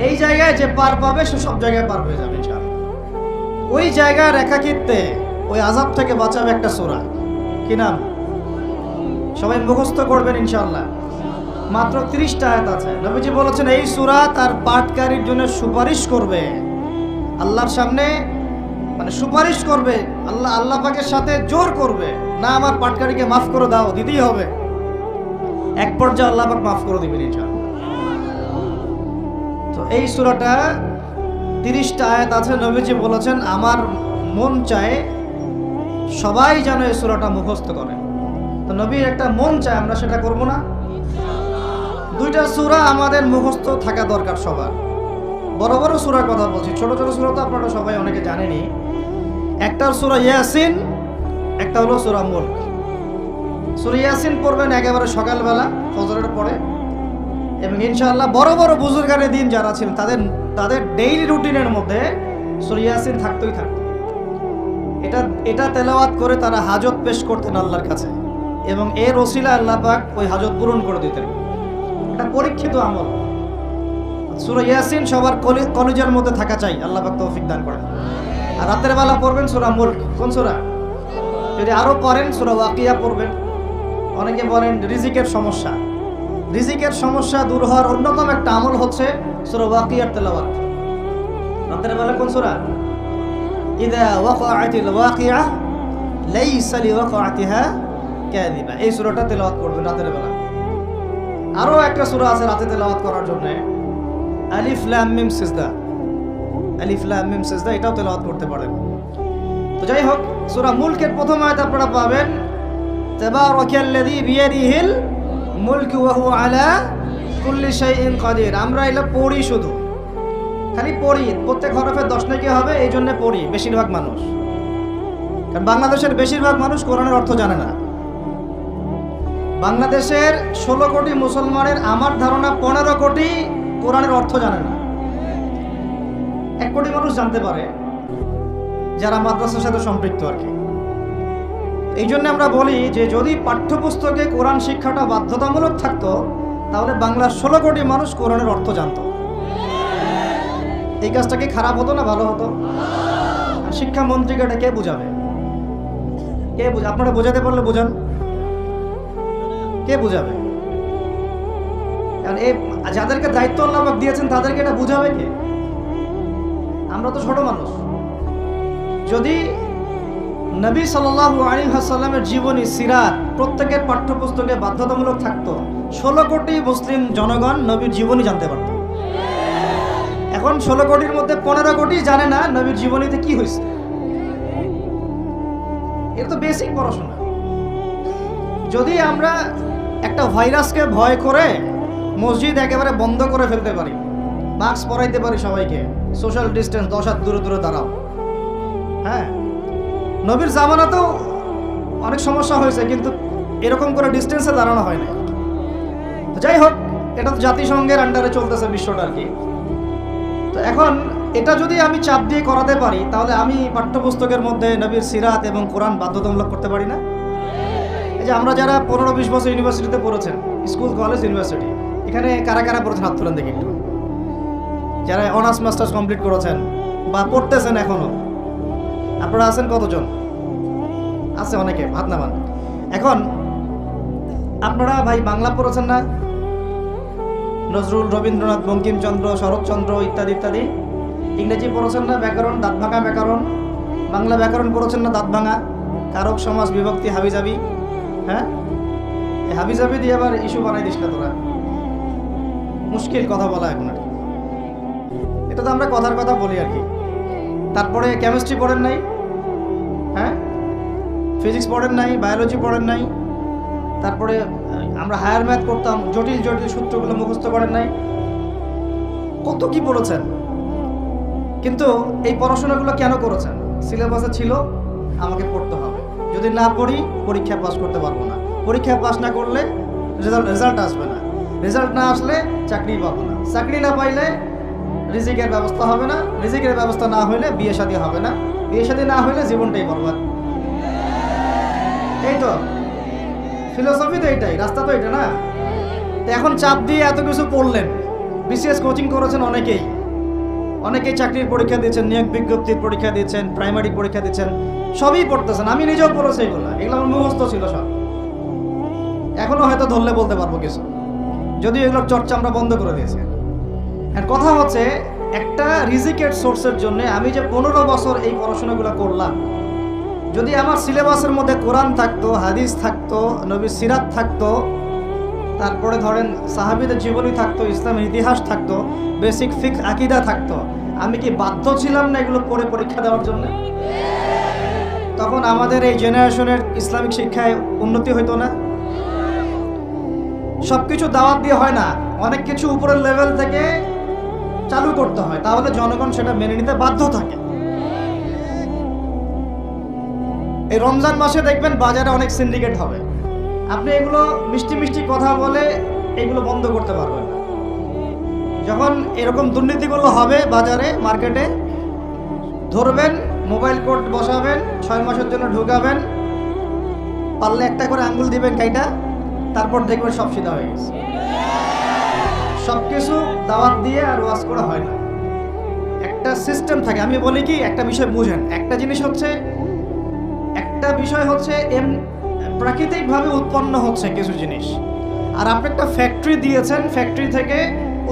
এই জায়গায় যে পার পাবে সে সব জায়গায় পার হয়ে যাবে ইনশাআল্লাহ। ওই জায়গার একাকিত্বে ওই আযাব থেকে বাঁচাবে একটা সূরা। কি নাম? সবাই মুখস্থ করবেন ইনশাআল্লাহ। মাত্র 30টা আয়াত আছে। নবীজি বলেছেন এই সূরা তার পাঠকারীর জন্য সুপারিশ করবে আল্লাহর সামনে, মানে সুপারিশ করবে আল্লাহ পাকের সাথে জোর করবে, না আমার পাঠকারীকে মাফ করে দাও, দিতেই হবে। এক পর্যায়ে আল্লাহ পাক মাফ করে দিবেন ইনশাআল্লাহ। তো এই সূরাটা 30টা আয়াত আছে। নবীজি বলেছেন আমার মন চায় সবাই যেন এই সূরাটা মুখস্থ করে। তো নবীর একটা মন চায়, আমরা সেটা করব না? 2টা সূরা আমাদের মুখস্থ থাকা দরকার সবার। বড় বড় সূরার কথা বলছি, ছোট ছোট সূরা তো আপনারা সবাই অনেকে জানেনই। একটা সূরা ইয়াসিন, একটা হলো সূরা মুলক। সূরা ইয়াসিন পড়বেন একেবারে সকালবেলা ফজরের পরে, এবং ইনশাআল্লাহ বড় বড় বুজুর্গানের দিন যারা ছিলেন তাদের ডেইলি রুটিনের মধ্যে সূরা ইয়াসিন থাকতোই থাকতো। এটা তেলাওয়াত করে তারা হাজত পেশ করতেন আল্লাহর কাছে, এবং এর ওসিলা আল্লাহ পাক ওই হাজত পূরণ করে দিতেন। এটা পরীক্ষিত আমল। সূরা ইয়াসিন সবার কলিজার মধ্যে থাকা চাই, আল্লাহ পাক তৌফিক দান করেন। আর রাতের বেলা পড়বেন সূরা মুলক। কোন সূরা? যদি আরো পড়েন সূরা ওয়াকিয়া পড়বেন। অনেকে বলেন রিজিকের সমস্যা, রিজিকের সমস্যা দূর হওয়ার অন্যতম একটা আমল হচ্ছে সূরা ওয়াকিয়ার তেলাওয়াত। রাতের বেলা কোন সূরা? ইযা ওয়াকাআতিল ওয়াকিআ লাইসা লিওয়াকাআতিহা কাযিবা, এই সূরাটা তেলাওয়াত করবেন রাতের বেলা। আরো একটা সূরা আছে রাতে তেলাওয়াত করার জন্য, আলিফ লাম মিম সিজদা। আলিফ লাম মিম সিজদা, এটাও তেলাওয়াত করতে পারেন। তো যাই হোক, সূরা মুলকের প্রথম আয়াত আপনারা পাবেন তাবারাকাল্লাযী বিয়াদিহিল মুলকু ওয়া হুয়া আলা কুল্লি শাইইন কাদির। আমরা এটা পড়ি, শুধু খালি পড়ি, প্রত্যেক হরফে 10 নাকি হবে, এই জন্য পড়ি বেশিরভাগ মানুষ। কারণ বাংলাদেশের বেশিরভাগ মানুষ কোরআনের অর্থ জানে না। বাংলাদেশের 16 কোটি মুসলমানের আমার ধারণা 15 কোটি কোরআনের অর্থ জানে না। 1 কোটি মানুষ জানতে পারে যারা মাদ্রাসার সাথে সম্পৃক্ত আর কি। এই জন্য আমরা বলি যে যদি পাঠ্যপুস্তকে কোরআন শিক্ষাটা বাধ্যতামূলক থাকতো তাহলে বাংলার 16 কোটি মানুষ কোরআনের অর্থ জানতো। এই কাজটা কি খারাপ হতো না ভালো হতো? শিক্ষামন্ত্রীকে এটা কে বুঝাবে? আপনারা বোঝাতে পারলে বোঝান, কে বুঝাবে? এই যাদেরকে দায়িত্ব আল্লাহ পাক দিয়েছেন তাদেরকে এটা বুঝাবে কে? আমরা তো ছোট মানুষ। যদি নবী সাল্লাল্লাহু আলাইহি ওয়াসাল্লামের জীবনী সিরাত প্রত্যেকের পাঠ্যপুস্তকে বাধ্যতামূলক থাকতো, 16 কোটি মুসলিম জনগণ নবীর জীবনী জানতে পারত। এখন 16 কোটির মধ্যে 15 কোটি জানে না নবীর জীবনীতে কি হয়েছে। এটা তো বেসিক পড়াশোনা। যদি আমরা একটা ভাইরাসকে ভয় করে মসজিদ একেবারে বন্ধ করে ফেলতে পারি, মাস্ক পরাইতে পারি সবাইকে, সোশ্যাল ডিস্টেন্স 10 হাত দূরে দূরে দাঁড়াও, হ্যাঁ, নবীর জামানাতেও অনেক সমস্যা হয়েছে, কিন্তু এরকম করে ডিস্টেন্সে দাঁড়ানো হয় না। যাই হোক, এটা তো জাতিসংঘের আন্ডারে চলতেছে বিশ্বটা আর কি। তো এখন এটা যদি আমি চাপ দিয়ে করাতে পারি, তাহলে আমি পাঠ্যপুস্তকের মধ্যে নবীর সিরাত এবং কোরআন বাধ্যতামূলক করতে পারি না? এই যে আমরা যারা 15-20 বছর ইউনিভার্সিটিতে পড়েছেন, স্কুল কলেজ ইউনিভার্সিটি, এখানে কারা কারা পড়েছেন হাত তুলেন দেখি একটু। যারা অনার্স মাস্টার্স কমপ্লিট করেছেন বা পড়তেছেন এখনো, আপনারা আছেন কতজন? আছে অনেকে, হাত নামান। এখন আপনারা ভাই বাংলা পড়েছেন না? নজরুল, রবীন্দ্রনাথ, বঙ্কিমচন্দ্র, শরৎচন্দ্র ইত্যাদি ইত্যাদি। ইংরেজি পড়েছেন না? ব্যাকরণ, দাঁত ভাঙা ব্যাকরণ। বাংলা ব্যাকরণ পড়েছেন না? দাঁত ভাঙা, কারক, সমাস, বিভক্তি, হাবিজাবি। হ্যাঁ, এই হাবিজাবি দিয়ে আবার ইস্যু বানাই দিস না তোরা, মুশকিল কথা বলা এখন আর কি। এটা তো আমরা কথার কথা বলি আর কি। তারপরে কেমিস্ট্রি পড়েন নাই? হ্যাঁ, ফিজিক্স পড়েন নাই? বায়োলজি পড়েন নাই? তারপরে আমরা হায়ার ম্যাথ করতাম, জটিল জটিল সূত্রগুলো মুখস্থ করেন নাই? কত কি পড়েছেন, কিন্তু এই পড়াশোনাগুলো কেন করেছেন? সিলেবাসে ছিল আমাকে পড়তে হবে, যদি না পড়ি পরীক্ষা পাস করতে পারবো না, পরীক্ষা পাস না করলে রেজাল্ট আসবে না, রেজাল্ট না আসলে চাকরি পাবো না, চাকরি না পাইলে রিজিকের ব্যবস্থা হবে না, রিজিকের ব্যবস্থা না হইলে বিয়ে শাদী হবে না, বিয়ে শাদী না হইলে জীবনটাই বরবাদ। এই তো ফিলোসফি, তো এইটাই, রাস্তা তো এটা না। এখন চাপ দিয়ে এত কিছু পড়লেন, বিসিএস কোচিং করেছেন অনেকেই চাকরির পরীক্ষা দিয়েছেন, নিয়োগ বিজ্ঞপ্তির পরীক্ষা দিয়েছেন, প্রাইমারি পরীক্ষা দিয়েছেন, সবই পড়তেছেন। আমি নিজেও পড়েছি, এগুলো আমার মুখস্থ ছিল সব, এখনো হয়তো ধরলে বলতে পারবো কিছু, যদিও এগুলোর চর্চা আমরা বন্ধ করে দিয়েছি। আর কথা হচ্ছে, একটা রিজিকের সোর্সের জন্য আমি যে 15 বছর এই পড়াশোনাগুলো করলাম, যদি আমার সিলেবাসের মধ্যে কোরআন থাকতো, হাদিস থাকতো, নবীর সিরাত থাকতো, তারপরে ধরেন সাহাবীদের জীবনী থাকতো, ইসলামের ইতিহাস থাকতো, বেসিক ফিকহ আকীদা থাকতো, আমি কি বাধ্য ছিলাম না এগুলো পড়ে পরীক্ষা দেওয়ার জন্য? তখন আমাদের এই জেনারেশনের ইসলামিক শিক্ষায় উন্নতি হইতো না? সবকিছু দাওয়াত দিয়ে হয় না, অনেক কিছু উপরের লেভেল থেকে চালু করতে হয়, তাহলে জনগণ সেটা মেনে নিতে বাধ্য থাকে। এই রমজান মাসে দেখবেন বাজারে অনেক সিন্ডিকেট হবে, আপনি এগুলো মিষ্টি মিষ্টি কথা বলে এগুলো বন্ধ করতে পারবেন না। যখন এরকম দুর্নীতিগুলো হবে বাজারে, মার্কেটে, ধরবেন, মোবাইল কোড বসাবেন, 6 মাসের জন্য ঢুকাবেন, পারলে একটা করে আঙ্গুল দিবেন কাইটা, তারপর দেখবেন সব সিধা হয়ে গেছে। সবকিছু দাওয়াত দিয়ে আর ওয়াজ করা হয় না, একটা সিস্টেম থাকে। আমি বলি কি, একটা বিষয় বুঝেন, একটা বিষয় হচ্ছে প্রাকৃতিকভাবে উৎপন্ন হচ্ছে কিছু জিনিস, আর আপনি একটা ফ্যাক্টরি দিয়েছেন, ফ্যাক্টরি থেকে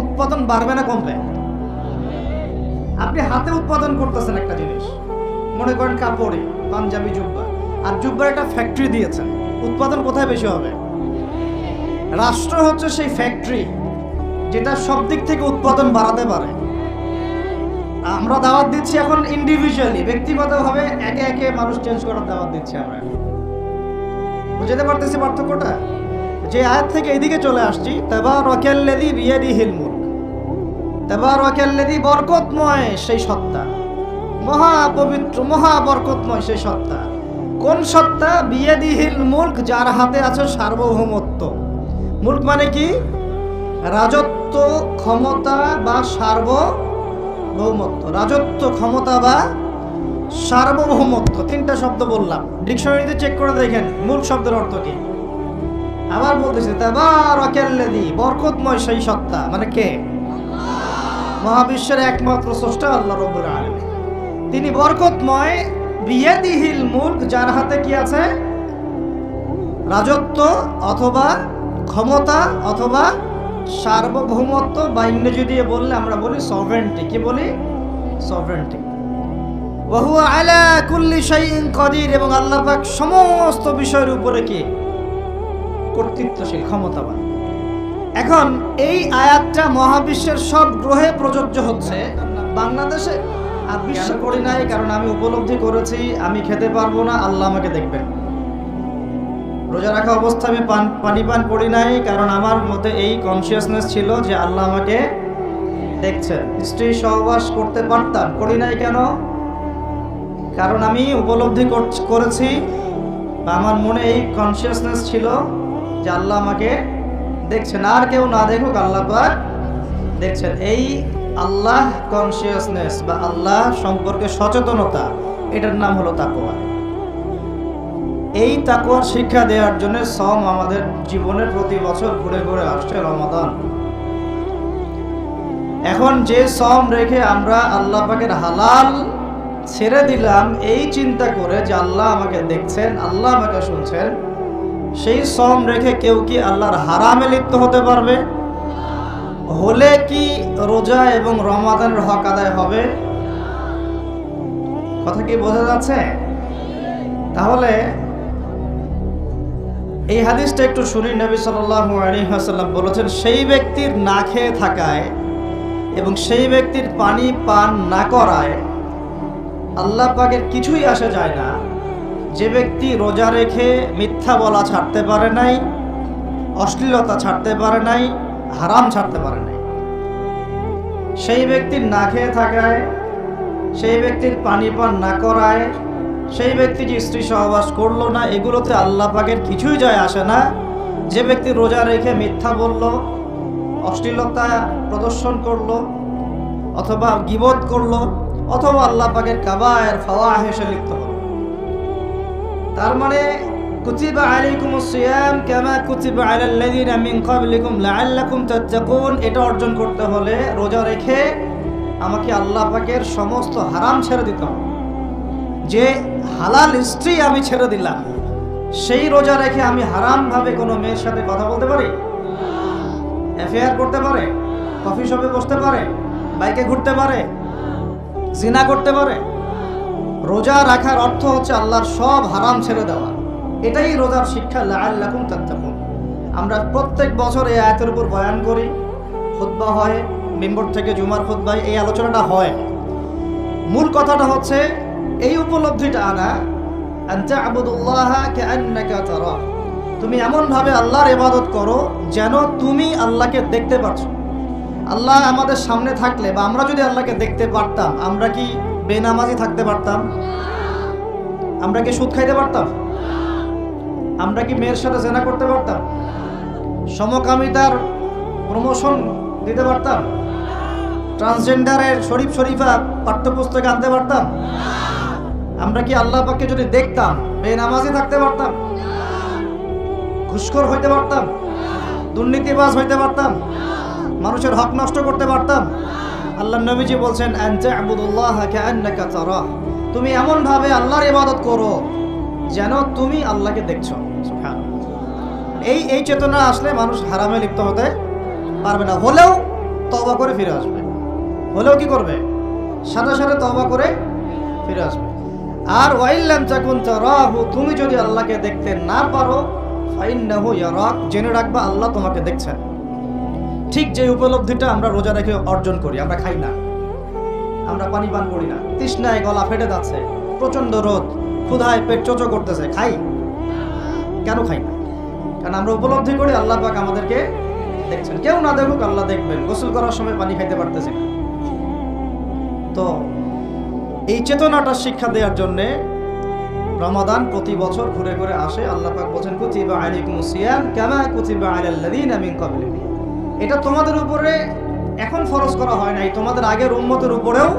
উৎপাদন বাড়বে না কমবে? আপনি হাতে উৎপাদন করতেছেন একটা জিনিস, মনে করেন কাপড়ে পাঞ্জাবি জুব্বা, আর জুব্বার একটা ফ্যাক্টরি দিয়েছেন, উৎপাদন কোথায় বেশি হবে? রাষ্ট্র হচ্ছে সেই ফ্যাক্টরি যেটা সব দিক থেকে উৎপাদন বাড়াতে পারে। আমরা দাওয়াত দিচ্ছি এখন ইন্ডিভিজুয়ালি, ব্যক্তিগতভাবে একে একে মানুষ চেঞ্জ করার দাওয়াত দিচ্ছি আমরা। বুঝতে পারতেছি পার্থক্যটা? যে আয়াত থেকে এদিকে চলে আসছি, তাবারাকাল্লাযী বিয়াদিহিল মুলক, তাবারাকাল্লাযী বরকতময় সেই সত্তা, মহা পবিত্র মহা বরকতময় সেই সত্তা। কোন সত্তা? বিয়াদিহিল মুলক, যার হাতে আছে সার্বভৌমত্ব। মুলক মানে কি? রাজত্ব, ক্ষমতা বা সার্বভৌমত্ব। রাজত্ব, ক্ষমতা বা সার্বভৌমত্ব, তিনটা শব্দ বললাম, ডিকশনারিতে চেক করে দেখেন মূল শব্দের অর্থ কি। আবার বলতেছে তাবারাকাল্লাযী, বরকতময় সেই সত্তা, মানে কে? মহাবিশ্বের একমাত্র স্রষ্টা আল্লাহ রাব্বুল আলামিন। তিনি বরকতময়, বিয়াদিহিল মুলক, যার হাতে কি আছে? রাজত্ব অথবা ক্ষমতা অথবা সার্বভৌমত্ব, বা ইংরেজি দিয়ে বললে আমরা বলি সভরেন্টি। কি বলি? সভরেন্টি। ওয়া হুয়া আলা কুল্লি শাইইন কাদির, এবং আল্লাহ পাক সমস্ত বিষয়ের উপরে কি? কর্তৃত্বশীল, ক্ষমতাবান। এখন এই আয়াতটা মহাবিশ্বের সব গ্রহে প্রযোজ্য হচ্ছে, বাংলাদেশে আর বিশ্বাস করি নাই, কারণ আমি উপলব্ধি করেছি আমি খেতে পারবো না, আল্লাহ আমাকে দেখবেন। রোজা রাখা অবস্থায় আমি পানি পান করি নাই, কারণ আমার মধ্যে এই কনসিয়াসনেস ছিল যে আল্লাহ আমাকে দেখছেন। স্ত্রী সহবাস করতে পারতাম, করি নাই কেন? কারণ আমি উপলব্ধি করেছি, বা আমার মনে এই কনসিয়াসনেস ছিল যে আল্লাহ আমাকে দেখছেন, আর কেউ না দেখুক আল্লাহ পাক দেখছেন। এই আল্লাহ কনসিয়াসনেস বা আল্লাহ সম্পর্কে সচেতনতা, এটার নাম হলো তাকওয়া। এই তাকওয়ার শিক্ষা দেওয়ার জন্য সওম আমাদের জীবনে প্রতি বছর ঘুরে ঘুরে আসছে রমাদান। এখন যে সওম রেখে আমরা আল্লাহ পাকের হালাল ছেড়ে দিলাম এই চিন্তা করে যে আল্লাহ আমাকে দেখছেন, আল্লাহ আমাকে শুনছেন, সেই সওম রেখে কেউ কি আল্লাহর হারামে লিপ্ত হতে পারবে? হলে কি রোজা এবং রমাদানের হক আদায় হবে? কথা কি বোঝা যাচ্ছে? তাহলে এই হাদিসটা একটু শুনি। নবী সাল্লাল্লাহু আলাইহি ওয়াসাল্লাম বলেছেন, সেই ব্যক্তির না খেয়ে থাকায় এবং সেই ব্যক্তির পানি পান না করায় আল্লাহ পাকের কিছুই আসে যায় না। যে ব্যক্তি রোজা রেখে মিথ্যা বলা ছাড়তে পারে নাই, অশ্লীলতা ছাড়তে পারে নাই, হারাম ছাড়তে পারে নাই, সেই ব্যক্তির না খেয়ে থাকায়, সেই ব্যক্তির পানি পান না করায়, সেই ব্যক্তি যে স্ত্রী সহবাস করলো না, এগুলোতে আল্লাহ পাকের কিছুই যায় আসে না। যে ব্যক্তি রোজা রেখে মিথ্যা বলল, অশ্লীলতা প্রদর্শন করলো, অথবা গীবত করলো, অথবা আল্লাহ পাকের কাবায়ের ফাওয়াহিশে লিপ্ত হলো, তার মানে কুতিবা আলাইকুমুস সিয়াম কামা কুতিবা আলাল লাযিনা মিন ক্বাবলিকুম লাআল্লাকুম তাত্তাকুন। এটা অর্জন করতে হলে রোজা রেখে আমাকে আল্লাহ পাকের সমস্ত হারাম ছেড়ে দিতে হবে। যে হালাল স্ত্রী আমি ছেড়ে দিলাম, সেই রোজা রেখে আমি হারাম ভাবে কোনো মেয়ের সাথে কথা বলতে পারি? অ্যাফেয়ার করতে পারে? কফি শপে বসতে পারে? বাইকে ঘুরতে পারে? জিনা করতে পারে? রোজা রাখার অর্থ হচ্ছে আল্লাহর সব হারাম ছেড়ে দেওয়া। এটাই রোজার শিক্ষা, লাআল্লাকুম তাত্তাকুন। আমরা প্রত্যেক বছর এই আয়াতের উপর বয়ান করি, খুতবা হয়, মিম্বর থেকে জুমার খুতবায় এই আলোচনাটা হয়। মূল কথাটা হচ্ছে এই উপলব্ধিটা আনা, আন তা'বুদুল্লাহা কাআন্নাকা তারা। তুমি এমনভাবে আল্লাহর ইবাদত করো যেন তুমি আল্লাহকে দেখতে পাচ্ছ। আল্লাহ আমাদের সামনে থাকলে, বা আমরা যদি আল্লাহকে দেখতে পারতাম, আমরা কি বেনামাজি থাকতে পারতাম? আমরা কি সুদ খাইতে পারতাম? আমরা কি মেয়ের সাথে জেনা করতে পারতাম? সমকামিতার প্রমোশন দিতে পারতাম? ট্রান্সজেন্ডারের শরীফ শরীফা পাঠ্যপুস্তকে আনতে পারতাম? আমরা কি আল্লাহ পাককে যদি দেখতাম বেনামাজি থাকতে পারতাম? ঘুষখোর হইতে পারতাম? দুর্নীতিবাজ হইতে পারতাম? মানুষের হক নষ্ট করতে পারতাম? আল্লাহ নবীজি বলছেন, আন তা'বুদুল্লাহা কাআন্নাকা তারাহ। তুমি এমন ভাবে আল্লাহর ইবাদত করো যেন তুমি আল্লাহকে দেখছো। সুবহানাল্লাহ। এই চেতনা আসলে মানুষ হারামে লিপ্ত হতে পারবে না। হলেও তওবা করে ফিরে আসবে। হলেও কি করবে? সাথে সাথে তওবা করে ফিরে আসবে। আর ওয়াইল্লাম তাকুন তারাহু, তুমি যদি আল্লাহকে দেখতে না পারো, ফাইন্নাহু ইয়ারাক, জেনে রাখবা আল্লাহ তোমাকে দেখছেন। ঠিক যে উপলব্ধিটা আমরা রোজা রেখে অর্জন করি। আমরা খাই না, আমরা পানি পান করি না, তৃষ্ণায় গলা ফেটে যাচ্ছে, প্রচন্ড রোদ, ক্ষুধায় পেট চোচো করতেছে, খাই কেন? খাই না কারণ আমরা উপলব্ধি করি আল্লাহ পাক আমাদেরকে দেখছেন। কেউ না দেখুক আল্লাহ দেখবেন। গোসল করার সময় পানি খাইতে পারতেছি না। তো এই চেতনাটা শিক্ষা দেওয়ার জন্যে রমাদান প্রতি বছর ঘুরে ঘুরে আসে। আল্লাহ পাক বলেন, কুতিবা আলাইকুমুস সিয়াম কামা কুতিবা আলাল লাযিনা মিন ক্বাবলিকুম। এটা তোমাদের উপরে এখন ফরজ করা হয় নাই, তোমাদের আগের উম্মতের উপরেও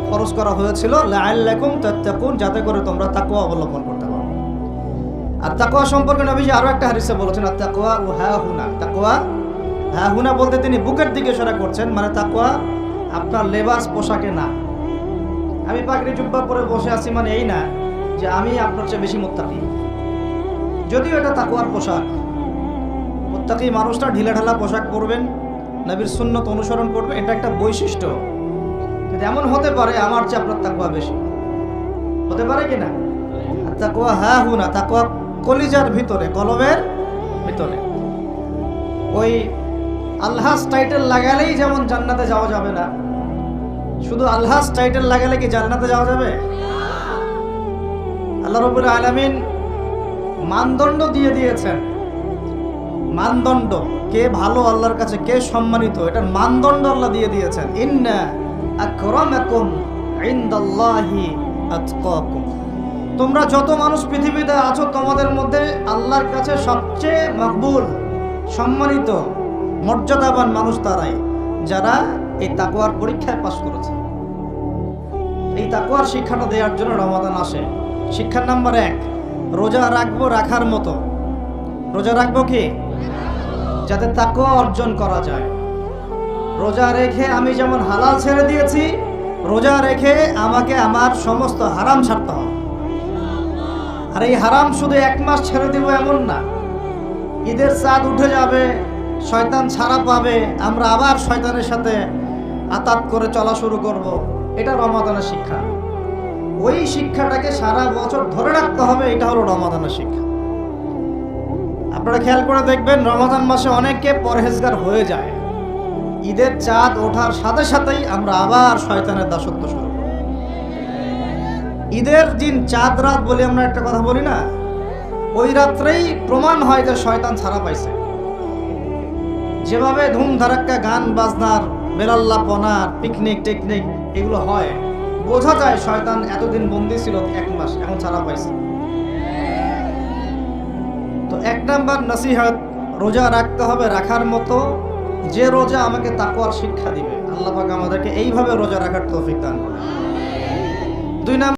ফরজ করা হয়েছিল লাআল্লাকুম তাত্তাকুন, যাতে করে তোমরা তাকওয়া অবলম্বন করতে পারো। আর তাকওয়া সম্পর্কে নবীজি আরো একটা হাদিসে বলেছেন, আর তাকওয়া ও হাহুনা। তাকওয়া হাহুনা বলতে তিনি বুকের দিকে ইশারা করছেন, মানে তাকওয়া আপনার লেবাস পোশাকে না। আমি পাগড়ি জুব্বা পরে বসে আছি মানে এই না যে আমি আপনার চেয়ে বেশি মুত্তাকি, যদিও এটা তাকওয়ার পোশাক। মুত্তাকি মানুষটা ঢিলাঢালা পোশাক পরবেন, নবীর সুন্নত অনুসরণ করবে, এটা একটা বৈশিষ্ট্য। কিন্তু এমন হতে পারে আমার চেয়ে আপনার তাকওয়া বেশি, হতে পারে কিনা? আর তাকওয়া হাহুনা, তাকওয়া কলিজার ভিতরে, কলবের ভিতরে। ওই আল্লাহস টাইটেল লাগালেই যেমন জান্নাতে যাওয়া যাবে না, শুধু আল্লাহস টাইটেল লাগালে কি জান্নাতে যাওয়া যাবে? আল্লাহ রাব্বুল আলামিন মানদণ্ড দিয়ে দিয়েছেন। মানদণ্ড, কে ভালো আল্লাহর কাছে, কে সম্মানিত, এটার মানদণ্ড আল্লাহ দিয়ে দিয়েছেন। ইন্না আকরামাকুম ইনদাল্লাহি আতকাকুম। তোমরা যত মানুষ পৃথিবীতে আছো, তোমাদের মধ্যে আল্লাহর কাছে সবচেয়ে মকবুল, সম্মানিত, মর্যাদাবান মানুষ তারাই যারা এই তাকওয়ার পরীক্ষায় পাশ করেছে। এই তাকওয়ার শিক্ষাটা দেওয়ার জন্য রমাদান আসে। শিক্ষা নাম্বার 1, রোজা রাখবো রাখার মতো। রোজা রাখবো কি? যাতে তাকওয়া অর্জন করা যায়। রোজা রেখে আমি যেমন হালাল ছেড়ে দিয়েছি, রোজা রেখে আমাকে আমার সমস্ত হারাম ছাড়তে হবে। আর এই হারাম শুধু 1 মাস ছেড়ে দিব এমন না। ঈদের চাঁদ উঠে যাবে, শয়তান ছাড়া পাবে, আমরা আবার শয়তানের সাথে আতাত করে চলা শুরু করব। এটা রমাদানের শিক্ষা। ওই শিক্ষাটাকে সারা বছর ধরে রাখতে হবে, এটা হলো রমাদানের শিক্ষা। আপনারা খেয়াল করে দেখবেন, রমাদান মাসে অনেকে পরহেজগার হয়ে যায়, ঈদের চাঁদ ওঠার সাথে সাথেই আমরা আবার শয়তানের দাসত্ব শুরু করি। ঈদের দিন চাঁদ রাত বলি আমরা, একটা কথা বলি না, ওই রাত্রেই প্রমাণ হয় যে শয়তান ছাড়া পাইছে। যেভাবে ধুম ধারাক্কা গান বাজনার, বেলাল্লাপনার, পিকনিক টেকনিক এগুলো হয়, বোঝা যায় শয়তান এতদিন বন্দী ছিল 1 মাস, এখন ছাড়া পাইছে। তো 1 নাম্বার নসিহত, রোজা রাখতে হবে রাখার মতো, যে রোজা আমাকে তাকওয়ার শিক্ষা দিবে। আল্লাহ পাক আমাদেরকে এইভাবে রোজা রাখার তৌফিক দান করুন। 2 নাম্বার